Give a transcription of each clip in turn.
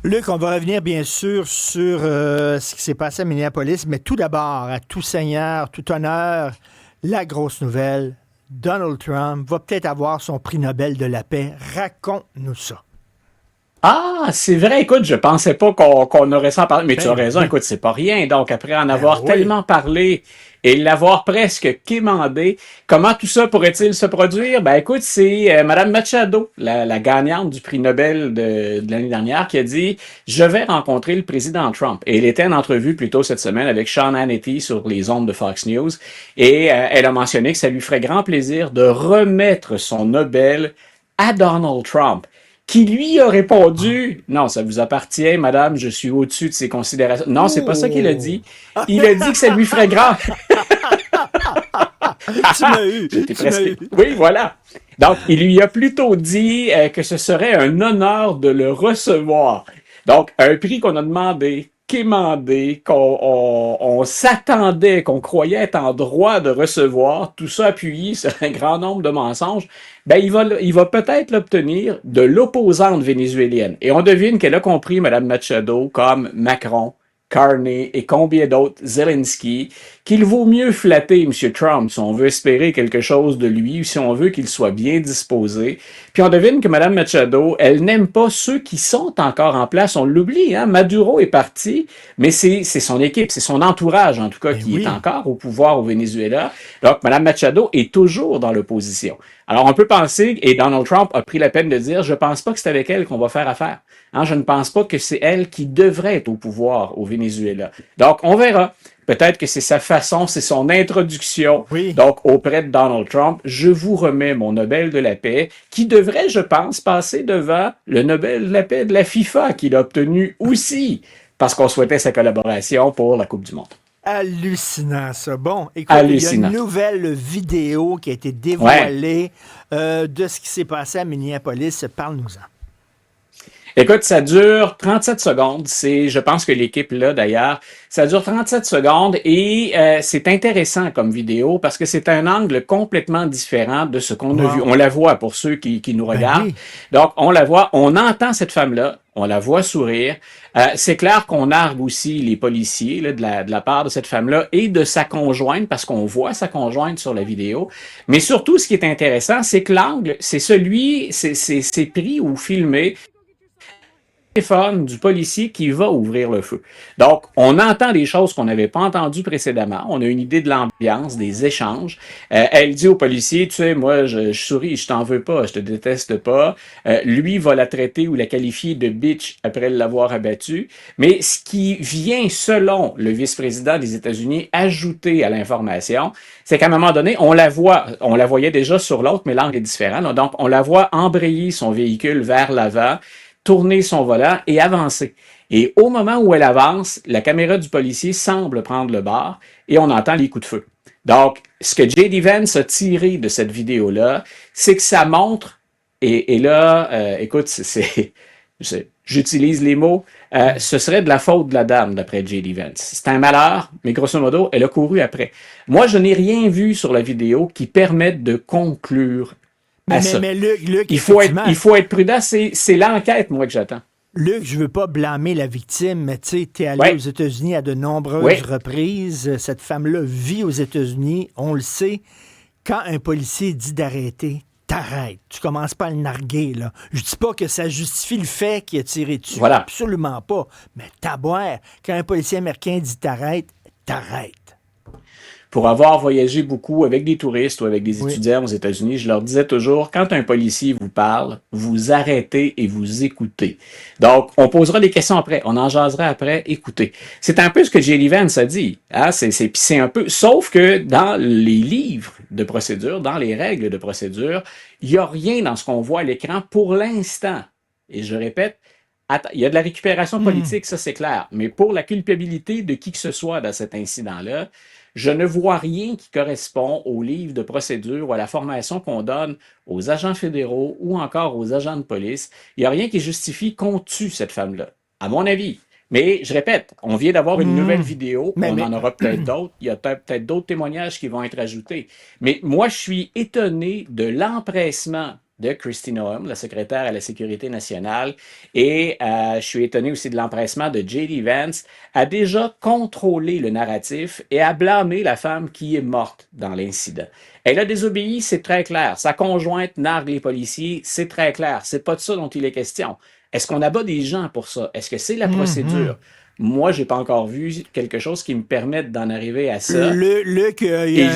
Luc, on va revenir bien sûr sur ce qui s'est passé à Minneapolis, mais tout d'abord, à tout seigneur, tout honneur, la grosse nouvelle, Donald Trump va peut-être avoir son prix Nobel de la paix. Raconte-nous ça. Ah, c'est vrai, écoute, je pensais pas qu'on aurait ça à parler, mais tu as Ben raison, oui, écoute, c'est pas rien. Donc, après en ben avoir oui. tellement parlé et l'avoir presque quémandé, comment tout ça pourrait-il se produire? Ben écoute, c'est Madame Machado, la gagnante du prix Nobel de l'année dernière, qui a dit, je vais rencontrer le président Trump. Et elle était en entrevue plus tôt cette semaine avec Sean Hannity sur les ondes de Fox News, et elle a mentionné que ça lui ferait grand plaisir de remettre son Nobel à Donald Trump, qui lui a répondu, non, ça vous appartient, madame, je suis au-dessus de ces considérations. Non, c'est pas ça qu'il a dit. Oh! Il a dit que ça lui ferait grand. Tu m'as eu, J'étais tu m'as presque. eu. Oui, voilà. Donc, il lui a plutôt dit que ce serait un honneur de le recevoir. Donc, un prix qu'on a demandé, quémandé, qu'on s'attendait, qu'on croyait être en droit de recevoir, tout ça appuyé sur un grand nombre de mensonges, ben il va peut-être l'obtenir de l'opposante vénézuélienne. Et on devine qu'elle a compris, Mme Machado, comme Macron, Carney et combien d'autres, Zelensky, qu'il vaut mieux flatter M. Trump si on veut espérer quelque chose de lui ou si on veut qu'il soit bien disposé. Puis on devine que Mme Machado, elle n'aime pas ceux qui sont encore en place. On l'oublie, hein? Maduro est parti, mais c'est son équipe, c'est son entourage en tout cas Ben qui est oui. encore au pouvoir au Venezuela. Donc Mme Machado est toujours dans l'opposition. Alors on peut penser, et Donald Trump a pris la peine de dire, je pense pas que c'est avec elle qu'on va faire affaire. Hein, je ne pense pas que c'est elle qui devrait être au pouvoir au Venezuela. Donc on verra. Peut-être que c'est sa façon, c'est son introduction. Oui. Donc, auprès de Donald Trump, je vous remets mon Nobel de la paix, qui devrait, je pense, passer devant le Nobel de la paix de la FIFA, qu'il a obtenu aussi, parce qu'on souhaitait sa collaboration pour la Coupe du Monde. Hallucinant, ça. Bon, écoute, il y a une Hallucinant. nouvelle vidéo qui a été Ouais. dévoilée de ce qui s'est passé à Minneapolis. Parle-nous-en. Écoute, ça dure 37 secondes. C'est, je pense que l'équipe là, d'ailleurs, ça dure 37 secondes et c'est intéressant comme vidéo parce que c'est un angle complètement différent de ce qu'on a vu. Wow. On la voit pour ceux qui nous Ben regardent. oui. Donc, on la voit, on entend cette femme-là, on la voit sourire. C'est clair qu'on argue aussi les policiers là, de la part de cette femme-là et de sa conjointe parce qu'on voit sa conjointe sur la vidéo. Mais surtout, ce qui est intéressant, c'est que l'angle, c'est celui, c'est pris ou filmé téléphone du policier qui va ouvrir le feu. Donc, on entend des choses qu'on n'avait pas entendues précédemment. On a une idée de l'ambiance, des échanges. Elle dit au policier, tu sais, moi, je souris, je t'en veux pas, je te déteste pas. Lui va la traiter ou la qualifier de bitch après l'avoir abattue. Mais ce qui vient, selon le vice-président des États-Unis, ajouter à l'information, c'est qu'à un moment donné, on la voyait déjà sur l'autre, mais l'angle est différent. Là. Donc, on la voit embrayer son véhicule vers l'avant, tourner son volant et avancer. Et au moment où elle avance, la caméra du policier semble prendre le bord et on entend les coups de feu. Donc, ce que J.D. Vance a tiré de cette vidéo-là, c'est que ça montre, et là, écoute, j'utilise les mots, ce serait de la faute de la dame, d'après J.D. Vance. C'est un malheur, mais grosso modo, elle a couru après. Moi, je n'ai rien vu sur la vidéo qui permette de conclure Mais, à mais, ça. mais Luc, effectivement, Il faut être prudent. C'est l'enquête, moi, que j'attends. Luc, je veux pas blâmer la victime, mais tu sais, t'es allé aux Oui, États-Unis à de nombreuses oui. reprises. Cette femme-là vit aux États-Unis, on le sait. Quand un policier dit d'arrêter, t'arrêtes. Tu commences pas à le narguer, là. Je dis pas que ça justifie le fait qu'il a tiré dessus. Voilà. Absolument pas. Mais taboire, quand un policier américain dit t'arrêtes, t'arrêtes. Pour avoir voyagé beaucoup avec des touristes ou avec des Oui. étudiants aux États-Unis, je leur disais toujours, quand un policier vous parle, vous arrêtez et vous écoutez. Donc, on posera des questions après, on en jasera après, écoutez. C'est un peu ce que J.D. Vance a dit. Hein? C'est un peu, sauf que dans les livres de procédure, dans les règles de procédure, il n'y a rien dans ce qu'on voit à l'écran pour l'instant. Et je répète, il y a de la récupération Hmm. politique, ça c'est clair. Mais pour la culpabilité de qui que ce soit dans cet incident-là, je ne vois rien qui correspond au livre de procédure ou à la formation qu'on donne aux agents fédéraux ou encore aux agents de police. Il n'y a rien qui justifie qu'on tue cette femme-là, à mon avis. Mais je répète, on vient d'avoir une nouvelle Hmm. vidéo, Mais, on mais, en aura peut-être d'autres, il y a peut-être d'autres témoignages qui vont être ajoutés. Mais moi, je suis étonné de l'empressement de Kristi Noem, la secrétaire à la Sécurité nationale, et je suis étonné aussi de l'empressement de J.D. Vance à déjà contrôler le narratif et à blâmer la femme qui est morte dans l'incident. Elle a désobéi, c'est très clair. Sa conjointe nargue les policiers, c'est très clair. C'est pas de ça dont il est question. Est-ce qu'on abat des gens pour ça? Est-ce que c'est la procédure? Moi, j'ai pas encore vu quelque chose qui me permette d'en arriver à ça. Luc, Et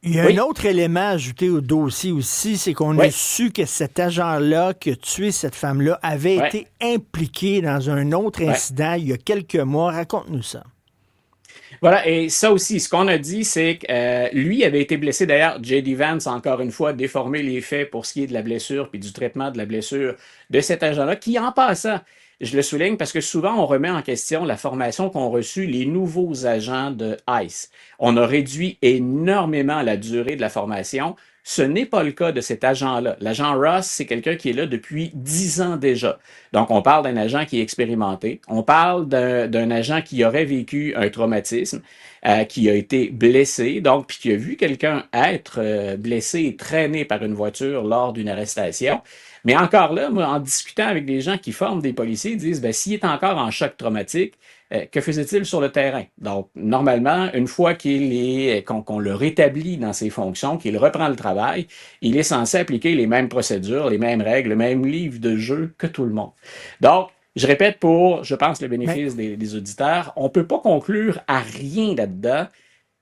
il y a un oui, autre élément ajouté au dossier aussi, c'est qu'on a oui, su que cet agent-là qui a tué cette femme-là avait oui, été impliqué dans un autre oui. incident il y a quelques mois. Raconte-nous ça. Voilà, et ça aussi, ce qu'on a dit, c'est que lui avait été blessé. D'ailleurs, J.D. Vance, encore une fois, déformé les faits pour ce qui est de la blessure puis du traitement de la blessure de cet agent-là, qui, en passant, je le souligne parce que souvent, on remet en question la formation qu'ont reçue les nouveaux agents de ICE. On a réduit énormément la durée de la formation. Ce n'est pas le cas de cet agent-là. L'agent Ross, c'est quelqu'un qui est là depuis 10 ans déjà. Donc, on parle d'un agent qui est expérimenté. On parle d'un agent qui aurait vécu un traumatisme, qui a été blessé, donc, puis qui a vu quelqu'un être blessé et traîné par une voiture lors d'une arrestation. Mais encore là, moi, en discutant avec des gens qui forment des policiers, ils disent, ben, s'il est encore en choc traumatique, que faisait-il sur le terrain? Donc, normalement, une fois qu'on le rétablit dans ses fonctions, qu'il reprend le travail, il est censé appliquer les mêmes procédures, les mêmes règles, le même livre de jeu que tout le monde. Donc, je répète pour, je pense, le Mais bénéfice des auditeurs, on ne peut pas conclure à rien là-dedans,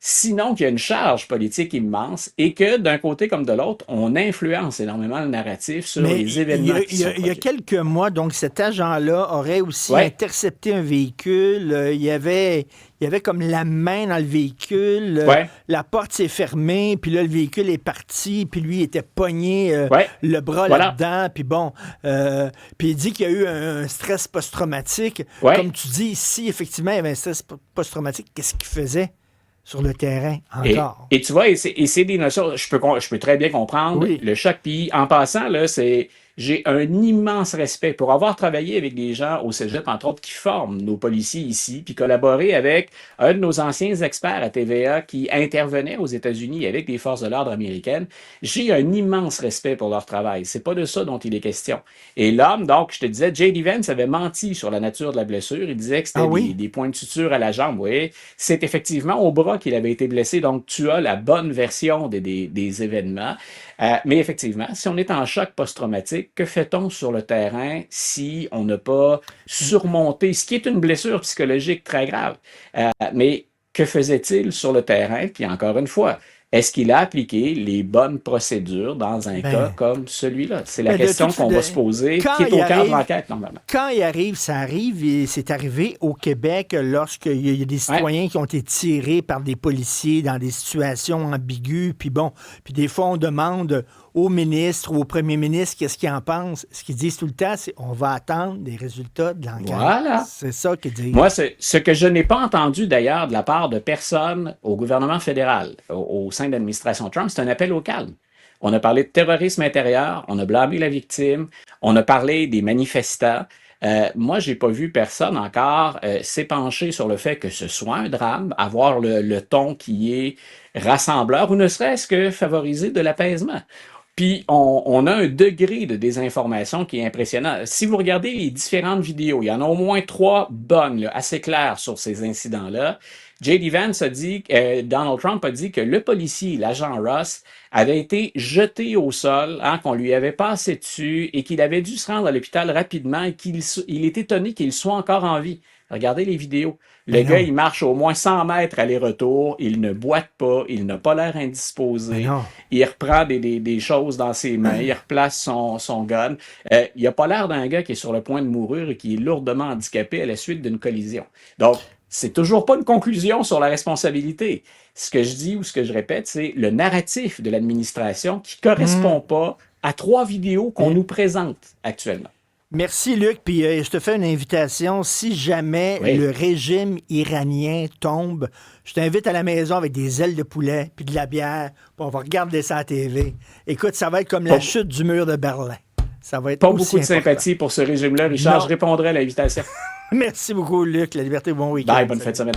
sinon qu'il y a une charge politique immense et que d'un côté comme de l'autre, on influence énormément le narratif sur Mais les événements qui sont il y a produits. quelques mois, donc cet agent-là aurait aussi Ouais, intercepté un véhicule. Il y avait comme la main dans le véhicule. ouais, La porte s'est fermée, puis là, le véhicule est parti, puis lui il était pogné ouais, le bras voilà, là-dedans. Puis bon, puis il dit qu'il y a eu un stress post-traumatique. ouais. Comme tu dis, ici, effectivement, il y avait un stress post-traumatique. Qu'est-ce qu'il faisait sur le terrain encore? Et tu vois, et c'est des notions, je peux très bien comprendre Oui. le choc. Puis en passant, là, j'ai un immense respect pour avoir travaillé avec des gens au Cégep, entre autres, qui forment nos policiers ici, puis collaborer avec un de nos anciens experts à TVA qui intervenait aux États-Unis avec les forces de l'ordre américaines. J'ai un immense respect pour leur travail. C'est pas de ça dont il est question. Et l'homme, donc, je te disais, J.D. Vance avait menti sur la nature de la blessure. Il disait que Ah c'était oui? des points de suture à la jambe. Oui, c'est effectivement au bras qu'il avait été blessé. Donc, tu as la bonne version des événements. Mais effectivement, si on est en choc post-traumatique, que fait-on sur le terrain si on n'a pas surmonté, ce qui est une blessure psychologique très grave? Mais que faisait-il sur le terrain? Puis encore une fois, est-ce qu'il a appliqué les bonnes procédures dans un cas Ben, comme celui-là? C'est la ben, de question toute, qu'on va se poser, qui quand est il au cœur de arrive, l'enquête normalement. quand il arrive, ça arrive, et c'est arrivé au Québec lorsqu'il y a des Ouais. citoyens qui ont été tirés par des policiers dans des situations ambiguës, puis bon, puis des fois on demande au ministre ou au premier ministre qu'est-ce qu'ils en pensent. Ce qu'ils disent tout le temps, c'est on va attendre des résultats de l'enquête. Voilà. C'est ça qu'ils disent. Moi, ce que je n'ai pas entendu d'ailleurs de la part de personne au gouvernement fédéral, au sein de l'administration Trump, c'est un appel au calme. On a parlé de terrorisme intérieur, on a blâmé la victime, on a parlé des manifestants. Moi, j'ai pas vu personne encore s'épancher sur le fait que ce soit un drame, avoir le ton qui est rassembleur ou ne serait-ce que favoriser de l'apaisement. Puis, on a un degré de désinformation qui est impressionnant. Si vous regardez les différentes vidéos, il y en a au moins 3 bonnes, là, assez claires sur ces incidents-là. J.D. Vance a dit, Donald Trump a dit que le policier, l'agent Ross, avait été jeté au sol, hein, qu'on lui avait passé dessus et qu'il avait dû se rendre à l'hôpital rapidement et il est étonné qu'il soit encore en vie. Regardez les vidéos. Le Mais gars, non, il marche au moins 100 mètres aller-retour, il ne boite pas, il n'a pas l'air mais indisposé, non. il reprend des choses dans ses mains, il replace son gun. Il n'a pas l'air d'un gars qui est sur le point de mourir et qui est lourdement handicapé à la suite d'une collision. Donc, c'est toujours pas une conclusion sur la responsabilité. Ce que je dis ou ce que je répète, c'est le narratif de l'administration qui correspond pas à 3 vidéos qu'on Et- nous présente actuellement. Merci, Luc. Puis je te fais une invitation. Si jamais le Oui. régime iranien tombe, je t'invite à la maison avec des ailes de poulet puis de la bière. Puis on va regarder ça à la TV. Écoute, ça va être comme la Pas, chute du mur de Berlin. Ça va être pas aussi beaucoup de important. sympathie pour ce régime-là, Richard. Non. Je répondrai à l'invitation. Merci beaucoup, Luc. La liberté, bon week-end. Bye, bonne fête de Salut. semaine.